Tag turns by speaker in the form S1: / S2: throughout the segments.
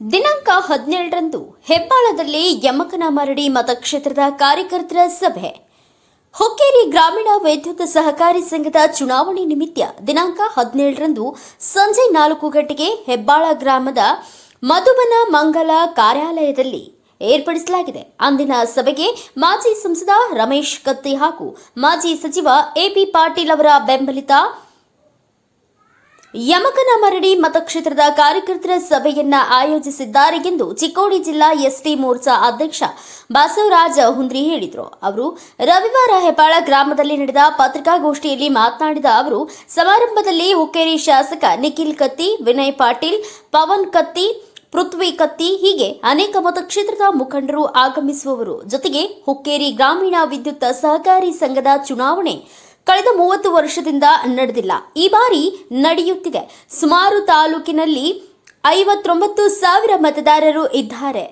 S1: ದಿನಾಂಕ 17ರಂದು ಹೆಬ್ಬಾಳದಲ್ಲಿ ಯಮಕನಮರಡಿ ಮತಕ್ಷೇತ್ರದ ಕಾರ್ಯಕರ್ತರ ಸಭೆ. ಹುಕ್ಕೇರಿ ಗ್ರಾಮೀಣ ವಿದ್ಯುತ್ ಸಹಕಾರಿ ಸಂಘದ ಚುನಾವಣೆ ನಿಮಿತ್ತ ದಿನಾಂಕ 17ರಂದು ಸಂಜೆ 4 ಗಂಟೆಗೆ ಹೆಬ್ಬಾಳ ಗ್ರಾಮದ ಮಧುಬನ ಮಂಗಲ ಕಾರ್ಯಾಲಯದಲ್ಲಿ ಏರ್ಪಡಿಸಲಾಗಿದೆ. ಅಂದಿನ ಸಭೆಗೆ ಮಾಜಿ ಸಂಸದ ರಮೇಶ್ ಕತ್ತಿ ಹಾಗೂ ಮಾಜಿ ಸಚಿವ ಎಪಿ ಪಾಟೀಲ್ ಅವರ ಬೆಂಬಲಿತ ಯಮಕನಮರಡಿ ಮತಕ್ಷೇತ್ರದ ಕಾರ್ಯಕರ್ತರ ಸಭೆಯನ್ನ ಆಯೋಜಿಸಿದ್ದಾರೆ ಎಂದು ಚಿಕ್ಕೋಡಿ ಜಿಲ್ಲಾ ಎಸ್ಟಿ ಮೋರ್ಚಾ ಅಧ್ಯಕ್ಷ ಬಸವರಾಜ ಹುಂದ್ರಿ ಹೇಳಿದರು. ಅವರು ರವಿವಾರ ಹೆಬ್ಬಾಳ ಗ್ರಾಮದಲ್ಲಿ ನಡೆದ ಪತ್ರಿಕಾಗೋಷ್ಠಿಯಲ್ಲಿ ಮಾತನಾಡಿದ ಅವರು, ಸಮಾರಂಭದಲ್ಲಿ ಹುಕ್ಕೇರಿ ಶಾಸಕ ನಿಖಿಲ್ ಕತ್ತಿ, ವಿನಯ್ ಪಾಟೀಲ್, ಪವನ್ ಕತ್ತಿ, ಪೃಥ್ವಿ ಕತ್ತಿ ಹೀಗೆ ಅನೇಕ ಮತಕ್ಷೇತ್ರದ ಮುಖಂಡರು ಆಗಮಿಸುವವರು. ಜೊತೆಗೆ ಹುಕ್ಕೇರಿ ಗ್ರಾಮೀಣ ವಿದ್ಯುತ್ ಸಹಕಾರಿ ಸಂಘದ ಚುನಾವಣೆ ಕಳೆದ 30 ವರ್ಷದಿಂದ ನಡೆದಿಲ್ಲ, ಈ ಬಾರಿ ನಡೆಯುತ್ತಿದೆ. ಸುಮಾರು ತಾಲೂಕಿನಲ್ಲಿ 59,000 ಮತದಾರರು ಇದ್ದಾರೆ.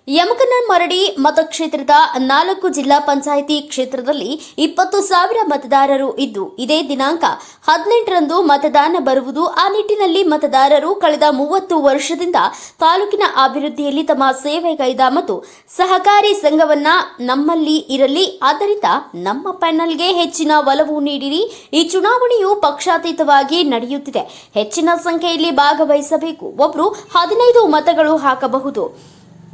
S1: ಯಮಕನಮರಡಿ ಮತಕ್ಷೇತ್ರದ 4 ಜಿಲ್ಲಾ ಪಂಚಾಯಿತಿ ಕ್ಷೇತ್ರದಲ್ಲಿ 20,000 ಮತದಾರರು ಇದ್ದು, ಇದೇ ದಿನಾಂಕ 18ರಂದು ಮತದಾನ ಬರುವುದು. ಆ ನಿಟ್ಟಿನಲ್ಲಿ ಮತದಾರರು ಕಳೆದ 30 ವರ್ಷದಿಂದ ತಾಲೂಕಿನ ಅಭಿವೃದ್ಧಿಯಲ್ಲಿ ತಮ್ಮ ಸೇವೆಗೈದ ಮತ್ತು ಸಹಕಾರಿ ಸಂಘವನ್ನ ನಮ್ಮಲ್ಲಿ ಇರಲಿ, ಆದ್ದರಿಂದ ನಮ್ಮ ಪ್ಯಾನಲ್ಗೆ ಹೆಚ್ಚಿನ ಒಲವು ನೀಡಿರಿ. ಈ ಚುನಾವಣೆಯು ಪಕ್ಷಾತೀತವಾಗಿ ನಡೆಯುತ್ತಿದೆ, ಹೆಚ್ಚಿನ ಸಂಖ್ಯೆಯಲ್ಲಿ ಭಾಗವಹಿಸಬೇಕು. ಒಬ್ಬರು 15 ಮತಗಳು ಹಾಕಬಹುದು.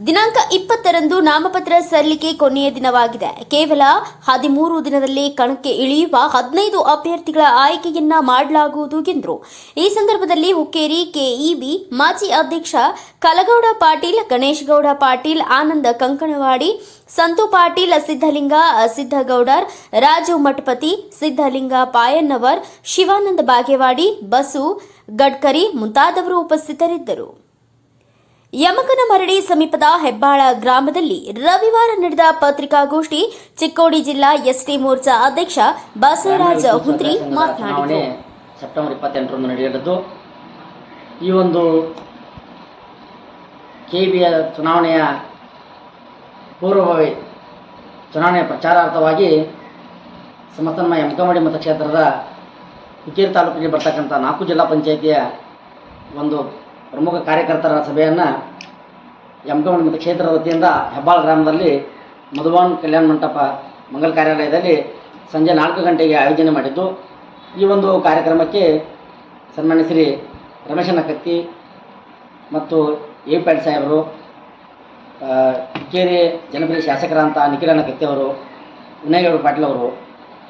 S1: ದಿನಾಂಕ 20ರಂದು ನಾಮಪತ್ರ ಸಲ್ಲಿಕೆ ಕೊನೆಯ ದಿನವಾಗಿದೆ. ಕೇವಲ 13 ದಿನದಲ್ಲಿ ಕಣಕ್ಕೆ ಇಳಿಯುವ 15 ಅಭ್ಯರ್ಥಿಗಳ ಆಯ್ಕೆಯನ್ನ ಮಾಡಲಾಗುವುದು ಎಂದರು. ಈ ಸಂದರ್ಭದಲ್ಲಿ ಹುಕ್ಕೇರಿ ಕೆಇಬಿ ಮಾಜಿ ಅಧ್ಯಕ್ಷ ಕಲಗೌಡ ಪಾಟೀಲ್, ಗಣೇಶ್ ಗೌಡ ಪಾಟೀಲ್, ಆನಂದ ಕಂಕಣವಾಡಿ, ಸಂತು ಪಾಟೀಲ್, ಸಿದ್ದಲಿಂಗ ಸಿದ್ದಗೌಡರ್, ರಾಜು ಮಠಪತಿ, ಸಿದ್ದಲಿಂಗ ಪಾಯನ್ನವರ್, ಶಿವಾನಂದ ಬಾಗೇವಾಡಿ, ಬಸು ಗಡ್ಕರಿ ಮುಂತಾದವರು ಉಪಸ್ಥಿತರಿದ್ದರು. ಯಮಕನಮರಡಿ ಸಮೀಪದ ಹೆಬ್ಬಾಳ ಗ್ರಾಮದಲ್ಲಿ ರವಿವಾರ ನಡೆದ ಪತ್ರಿಕಾಗೋಷ್ಠಿ ಚಿಕ್ಕೋಡಿ ಜಿಲ್ಲಾ ಎಸ್ಟಿ ಮೋರ್ಚಾ ಅಧ್ಯಕ್ಷ ಬಸವರಾಜ ಹುಂದ್ರಿ ಮಾತನಾಡಿದರು.
S2: ಸೆಪ್ಟೆಂಬರ್ 28ರಂದು ನಡೆಯಲಿದ್ದು ಈ ಒಂದು ಕೆಬಿಯ ಚುನಾವಣೆಯ ಪೂರ್ವಭಾವಿ ಚುನಾವಣೆಯ ಪ್ರಚಾರಾರ್ಥವಾಗಿ ಸಮಸ್ತ ನಮ್ಮ ಯಮಕನಮರಡಿ ಮತಕ್ಷೇತ್ರದ ಹುಕ್ಕೇರಿ ತಾಲೂಕಿಗೆ ಬರ್ತಕ್ಕಂಥ 4 ಜಿಲ್ಲಾ ಪಂಚಾಯಿತಿಯ ಒಂದು ಪ್ರಮುಖ ಕಾರ್ಯಕರ್ತರ ಸಭೆಯನ್ನು ಯಮಕನಮರಡಿ ಮತಕ್ಷೇತ್ರದ ವತಿಯಿಂದ ಹೆಬ್ಬಾಳ ಗ್ರಾಮದಲ್ಲಿ ಮಧುಬನ್ ಕಲ್ಯಾಣ ಮಂಟಪ ಮಂಗಲ ಕಾರ್ಯಾಲಯದಲ್ಲಿ ಸಂಜೆ 4 ಗಂಟೆಗೆ ಆಯೋಜನೆ ಮಾಡಿದ್ದು. ಈ ಒಂದು ಕಾರ್ಯಕ್ರಮಕ್ಕೆ ಸನ್ಮಾನ್ಯ ಶ್ರೀ ರಮೇಶಣ್ಣ ಕತ್ತಿ ಮತ್ತು ಎ ಪಾಟೀಲ್ ಸಾಹೇಬರು, ಹುಕ್ಕೇರಿ ಜನಪ್ರಿಯ ಶಾಸಕರಂತ ನಿಖಿಲಣ್ಣ ಕತ್ತಿ ಅವರು, ವಿನಯಗೌಡ ಪಾಟೀಲ್ ಅವರು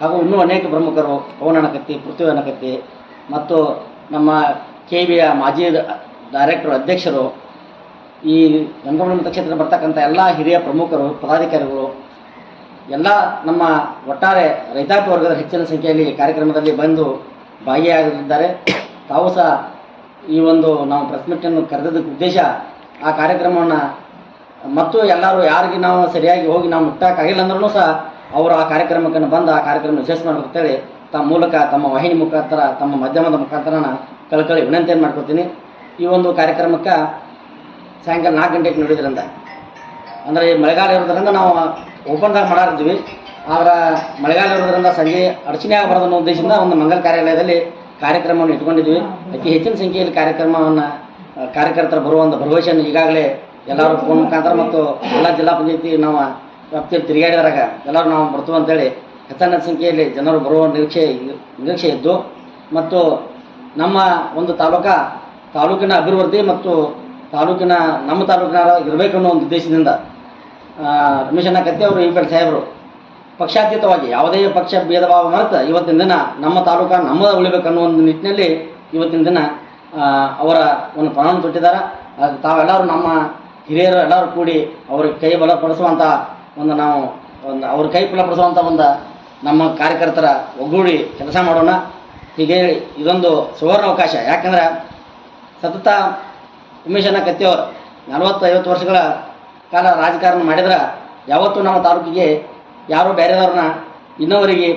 S2: ಹಾಗೂ ಇನ್ನೂ ಅನೇಕ ಪ್ರಮುಖರು, ಪವನಣ್ಣ ಕತ್ತಿ, ಪೃಥ್ವಿಯಣ್ಣ ಕತ್ತಿ ಮತ್ತು ನಮ್ಮ ಕೆಬಿಯ ಮಾಜಿ ಡೈರೆಕ್ಟರ್ ಅಧ್ಯಕ್ಷರು, ಈ ಯಮಕನಮರಡಿ ಮತಕ್ಷೇತ್ರ ಬರ್ತಕ್ಕಂಥ ಎಲ್ಲ ಹಿರಿಯ ಪ್ರಮುಖರು, ಪದಾಧಿಕಾರಿಗಳು ಎಲ್ಲ ನಮ್ಮ ಒಟ್ಟಾರೆ ರೈತಾಪಿ ವರ್ಗದ ಹೆಚ್ಚಿನ ಸಂಖ್ಯೆಯಲ್ಲಿ ಕಾರ್ಯಕ್ರಮದಲ್ಲಿ ಬಂದು ಭಾಗಿಯಾಗಲಿದ್ದಾರೆ. ತಾವು ಸಹ ಈ ಒಂದು ನಾವು ಪ್ರೆಸ್ ಮೀಟನ್ನು ಕರೆದಿದ್ದಕ್ಕೆ ಉದ್ದೇಶ ಆ ಕಾರ್ಯಕ್ರಮವನ್ನು ಮತ್ತು ಎಲ್ಲರೂ ಯಾರಿಗೆ ನಾವು ಸರಿಯಾಗಿ ಹೋಗಿ ನಾವು ಮುಟ್ಟಕ್ಕಾಗಿಲ್ಲ ಅಂದ್ರೂ ಸಹ ಅವರು ಆ ಕಾರ್ಯಕ್ರಮಕ್ಕೆ ಬಂದು ಆ ಕಾರ್ಯಕ್ರಮ ವಿಶೇಷ ಮಾಡ್ಬೇಕಂತೇಳಿ ತಮ್ಮ ಮೂಲಕ, ತಮ್ಮ ವಾಹಿನಿ ಮುಖಾಂತರ, ತಮ್ಮ ಮಾಧ್ಯಮದ ಮುಖಾಂತರ ಕಳ್ಕಳಿ ವಿನಂತಿಯನ್ನು ಮಾಡ್ಕೊತೀನಿ. ಈ ಒಂದು ಕಾರ್ಯಕ್ರಮಕ್ಕೆ ಸಾಯಂಕಾಲ 4 ಗಂಟೆಗೆ ನೋಡಿದ್ರಿಂದ ಅಂದರೆ ಮಳೆಗಾಲ ಇರೋದ್ರಿಂದ ನಾವು ಓಪನ್ದಾಗ ಮಾಡಿದ್ವಿ. ಆದ್ರೆ ಮಳೆಗಾಲ ಇರೋದ್ರಿಂದ ಸಂಜೆ ಅಡಚಣೆ ಆಗಬಾರ್ದು ಅನ್ನೋ ಉದ್ದೇಶದಿಂದ ಒಂದು ಮಂಗಲ ಕಾರ್ಯಾಲಯದಲ್ಲಿ ಕಾರ್ಯಕ್ರಮವನ್ನು ಇಟ್ಕೊಂಡಿದ್ವಿ. ಅತಿ ಹೆಚ್ಚಿನ ಸಂಖ್ಯೆಯಲ್ಲಿ ಕಾರ್ಯಕರ್ತರು ಬರುವಂಥ ಭರವಸೆಯನ್ನು ಈಗಾಗಲೇ ಎಲ್ಲರೂ ಫೋನ್ ಮುಖಾಂತರ ಮತ್ತು ಎಲ್ಲ ಜಿಲ್ಲಾ ಪಂಚಾಯತಿ ನಾವು ವ್ಯಾಪ್ತಿಯಲ್ಲಿ ತಿರುಗಾಡಿದಾಗ ಎಲ್ಲರೂ ನಾವು ಬರ್ತೀವಿ ಅಂತೇಳಿ ಹೆಚ್ಚಿನ ಸಂಖ್ಯೆಯಲ್ಲಿ ಜನರು ಬರುವ ನಿರೀಕ್ಷೆ ಇದ್ದು ಮತ್ತು ನಮ್ಮ ಒಂದು ತಾಲೂಕಿನ ಅಭಿವೃದ್ಧಿ ಮತ್ತು ನಮ್ಮ ತಾಲೂಕಿನ ಇರಬೇಕು ಅನ್ನೋ ಒಂದು ಉದ್ದೇಶದಿಂದ ರಮೇಶಣ್ಣ ಕತ್ತಿ ಅವರು, ಎ ಪಾಟೀಲ್ ಸಾಹೇಬರು ಪಕ್ಷಾತೀತವಾಗಿ ಯಾವುದೇ ಪಕ್ಷ ಭೇದ ಭಾವ ಮರೆತು ಇವತ್ತಿನ ದಿನ ನಮ್ಮ ತಾಲೂಕು ನಮ್ಮದ ಉಳಿಬೇಕನ್ನೋ ಒಂದು ನಿಟ್ಟಿನಲ್ಲಿ ಇವತ್ತಿನ ದಿನ ಅವರ ಒಂದು ಪ್ರಾಣ ತೊಟ್ಟಿದ್ದಾರೆ. ತಾವೆಲ್ಲರೂ ನಮ್ಮ ಹಿರಿಯರು ಎಲ್ಲರೂ ಕೂಡಿ ಅವ್ರಿಗೆ ಕೈ ಬಲಪಡಿಸುವಂಥ ಅವ್ರ ಕೈ ಬಲಪಡಿಸುವಂಥ ಒಂದು ನಮ್ಮ ಕಾರ್ಯಕರ್ತರ ಒಗ್ಗೂಡಿ ಕೆಲಸ ಮಾಡೋಣ. ಹೀಗೆ ಇದೊಂದು ಸುವರ್ಣ ಅವಕಾಶ. ಯಾಕಂದ್ರೆ ಸತತ ರಮೇಶಣ್ಣ ಕತ್ತಿಯವರು 40-50 ವರ್ಷಗಳ ಕಾಲ ರಾಜಕಾರಣ ಮಾಡಿದ್ರೆ ಯಾವತ್ತೂ ನಮ್ಮ ತಾಲೂಕಿಗೆ ಯಾರೂ ಬೇರೆದವ್ರನ್ನ ಇನ್ನೊವರಿಗೆ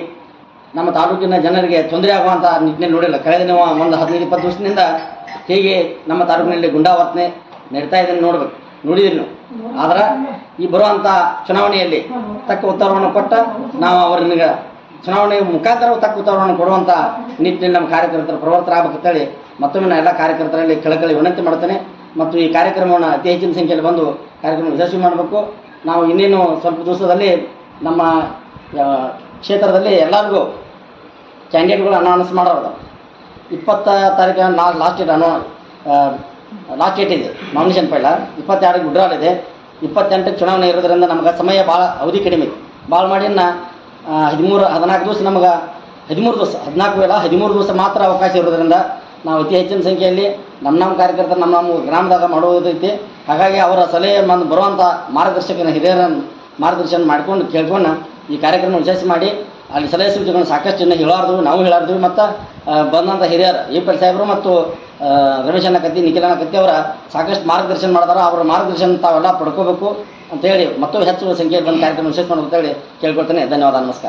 S2: ನಮ್ಮ ತಾಲೂಕಿನ ಜನರಿಗೆ ತೊಂದರೆ ಆಗುವಂಥ ನಿಟ್ಟಿನಲ್ಲಿ ನೋಡಿಲ್ಲ. ಕಳೆದ ನೀವು ಒಂದು 15-20 ವರ್ಷದಿಂದ ಹೇಗೆ ನಮ್ಮ ತಾಲೂಕಿನಲ್ಲಿ ಗುಂಡಾವರ್ತನೆ ನಡೀತಾ ಇದೆ ನೋಡಿದ್ರಿ ನೀವು. ಆದ್ರೆ ಈ ಬರುವಂಥ ಚುನಾವಣೆಯಲ್ಲಿ ತಕ್ಕ ಉತ್ತರವನ್ನು ಕೊಟ್ಟ ನಾವು ಅವ್ರನ್ನ ಚುನಾವಣೆ ಮುಖಾಂತರ ತಕ್ಕ ಉತ್ತರವನ್ನು ಕೊಡುವಂಥ ನಿಟ್ಟಿನಲ್ಲಿ ನಮ್ಮ ಕಾರ್ಯಕರ್ತರ ಪ್ರವರ್ತರಾಗಬೇಕಂತೇಳಿ ಮತ್ತೊಮ್ಮೆ ಎಲ್ಲ ಕಾರ್ಯಕರ್ತರಲ್ಲಿ ಕಳಕಳಿ ವಿನಂತಿ ಮಾಡ್ತೇನೆ. ಮತ್ತು ಈ ಕಾರ್ಯಕ್ರಮವನ್ನು ಅತಿ ಹೆಚ್ಚಿನ ಸಂಖ್ಯೆಯಲ್ಲಿ ಬಂದು ಕಾರ್ಯಕ್ರಮ ಯಶಸ್ವಿ ಮಾಡಬೇಕು. ನಾವು ಇನ್ನೇನು ಸ್ವಲ್ಪ ದಿವಸದಲ್ಲಿ ನಮ್ಮ ಕ್ಷೇತ್ರದಲ್ಲಿ ಎಲ್ಲರಿಗೂ ಕ್ಯಾಂಡಿಡೇಟ್ಗಳು ಅನೌನ್ಸ್ ಮಾಡೋದು 20 ತಾರೀಕು ಲಾಸ್ಟ್ ಡೇಟ್ ಇದೆ ನಾಮಿನೇಷನ್ ಪೈಲ. 22 ಗುಡ್ರಾಲ್ ಇದೆ, 28 ಚುನಾವಣೆ ಇರೋದ್ರಿಂದ ನಮ್ಗೆ ಸಮಯ ಭಾಳ ಅವಧಿ ಕಡಿಮೆ ಭಾಳ ಮಾಡಿ 14 ದಿವಸ ನಮ್ಗೆ 13 ದಿವಸ 14 ವೇಳ 13 ದಿವಸ ಮಾತ್ರ ಅವಕಾಶ ಇರೋದ್ರಿಂದ ನಾವು ಅತಿ ಹೆಚ್ಚಿನ ಸಂಖ್ಯೆಯಲ್ಲಿ ನಮ್ಮ ಕಾರ್ಯಕರ್ತರು ನಮ್ಮ ಗ್ರಾಮದಾಗ ಮಾಡೋದೈತಿ. ಹಾಗಾಗಿ ಅವರ ಸಲಹೆ ಬರುವಂಥ ಮಾರ್ಗದರ್ಶಕನ ಹಿರಿಯರ ಮಾರ್ಗದರ್ಶನ ಮಾಡ್ಕೊಂಡು ಕೇಳ್ಕೊಂಡು ಈ ಕಾರ್ಯಕ್ರಮ ಯಶಸ್ವಿ ಮಾಡಿ ಅಲ್ಲಿ ಸಲಹೆ ಸೂಚನೆಗಳನ್ನು ಸಾಕಷ್ಟು ಜನ ನಾವು ಹೇಳಾರ್ದ್ವಿ ಮತ್ತು ಬಂದಂಥ ಹಿರಿಯರು EPL ಸಾಹೇಬರು ಮತ್ತು ರಮೇಶ್ ಅಣ್ಣಕತ್ತಿ ನಿಖಿಲ್ ಅಣ್ಣಕತ್ತಿ ಅವರ ಸಾಕಷ್ಟು ಮಾರ್ಗದರ್ಶನ ಮಾಡಿದಾರೆ. ಅವರ ಮಾರ್ಗದರ್ಶನ ತಾವೆಲ್ಲ ಪಡ್ಕೋಬೇಕು ಅಂತೇಳಿ ಮತ್ತು ಹೆಚ್ಚು ಸಂಖ್ಯೆಯಲ್ಲಿ ಬಂದು ಕಾರ್ಯಕ್ರಮ ಯಶಸ್ವಿ ಮಾಡಬೇಕು ಅಂತೇಳಿ ಕೇಳ್ಕೊಳ್ತೇನೆ. ಧನ್ಯವಾದ, ನಮಸ್ಕಾರ.